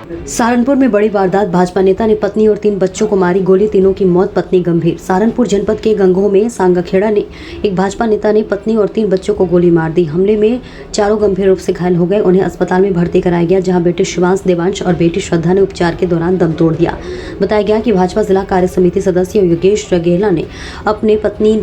सहारनपुर में बड़ी वारदात। भाजपा नेता ने पत्नी और 3 बच्चों को मारी गोली, तीनों की मौत, पत्नी गंभीर। सहारनपुर जनपद के गंगोह में सांगाखेड़ा ने एक भाजपा नेता ने पत्नी और 3 बच्चों को गोली मार दी। हमले में चारों गंभीर रूप से घायल हो गए। उन्हें अस्पताल में भर्ती कराया गया, जहां बेटे शिवांश, देवांश और बेटी श्रद्धा ने उपचार के दौरान दम तोड़ दिया। बताया गया कि भाजपा जिला कार्य समिति सदस्य योगेश रघेला ने अपने पत्नी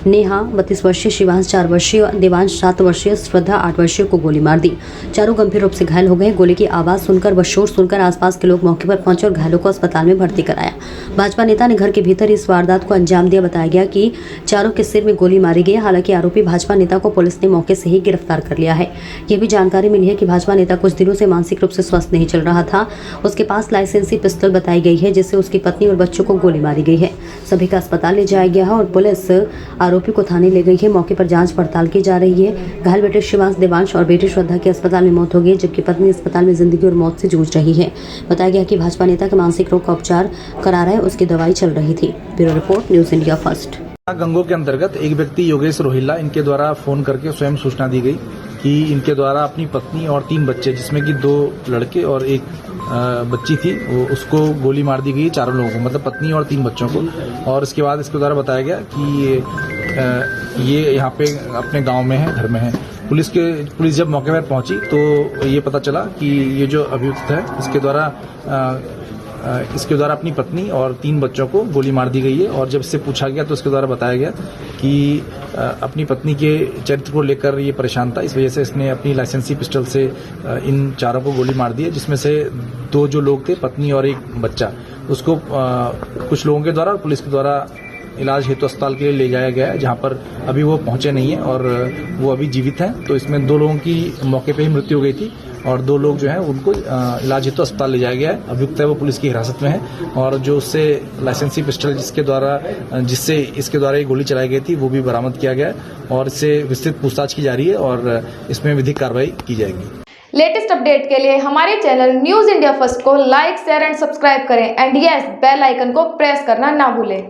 नेहा 32 वर्षीय, शिवांश 4 वर्षीय, देवांश 7 वर्षीय, श्रद्धा 8 वर्षीय को गोली मार दी। चारों गंभीर रूप से घायल हो गए। गोली की आवाज सुनकर व शोर सुनकर आसपास के लोग मौके पर पहुंचे और घायलों को अस्पताल में भर्ती कराया। भाजपा नेता ने घर के भीतर इस वारदात को अंजाम दिया। बताया गया कि चारों के सिर में गोली मारी गई। हालांकि आरोपी भाजपा नेता को पुलिस ने मौके से ही गिरफ्तार कर लिया है। यह भी जानकारी मिली है कि भाजपा नेता कुछ दिनों से मानसिक रूप से स्वस्थ नहीं चल रहा था। उसके पास लाइसेंसी पिस्टल बताई गई है, जिससे उसकी पत्नी और बच्चों को गोली मारी गई है। सभी का अस्पताल ले जाया गया है और पुलिस आरोपी को थाने ले गई है। मौके पर जांच पड़ताल की जा रही है। घायल बेटे शिवांश, देवांश और बेटी श्रद्धा की अस्पताल में मौत हो गई, जबकि पत्नी अस्पताल में जिंदगी और मौत से जूझ रही है। बताया गया कि भाजपा नेता के मानसिक रोग का उपचार करा रहा है, उसकी दवाई चल रही थी। Bureau report, news India first. Gangoh के अंतर्गत एक व्यक्ति योगेश रोहिल्ला, इनके द्वारा फोन करके स्वयं सूचना दी गई कि इनके द्वारा अपनी पत्नी और 3 बच्चे, जिसमें कि 2 लड़के और एक बच्ची थी, उसको गोली मार दी गई। चारों लोगों को, मतलब पत्नी और 3 बच्चों को। और इसके बाद इसके द्वारा बताया गया कि ये यहाँ पे अपने गांव में है, घर में है। पुलिस जब मौके पर पहुंची तो ये पता चला कि ये जो अभियुक्त है, इसके द्वारा अपनी पत्नी और 3 बच्चों को गोली मार दी गई है। और जब इससे पूछा गया तो इसके द्वारा बताया गया कि अपनी पत्नी के चरित्र को लेकर ये परेशान था, इस वजह से इसने अपनी लाइसेंसी पिस्टल से इन चारों को गोली मार दी है, जिसमें से 2 जो लोग थे, पत्नी और एक बच्चा, उसको कुछ लोगों के द्वारा और पुलिस के द्वारा इलाज हेतु अस्पताल के लिए ले जाया गया है, जहां पर अभी वो पहुंचे नहीं है और वो अभी जीवित हैं। तो इसमें 2 लोगों की मौके पे ही मृत्यु हो गई थी और 2 लोग जो हैं उनको इलाज हेतु अस्पताल ले जाया गया है। अभियुक्त है वो पुलिस की हिरासत में है और जो उससे लाइसेंसी पिस्टल जिससे इसके द्वारा ये गोली चलाई गई थी, वो भी बरामद किया गया है और इससे विस्तृत पूछताछ की जा रही है और इसमें विधिक कार्रवाई की जाएगी। लेटेस्ट अपडेट के लिए हमारे चैनल न्यूज इंडिया फर्स्ट को लाइक, शेयर एंड सब्सक्राइब करें एंड यस, बेल आइकन को प्रेस करना ना भूलें।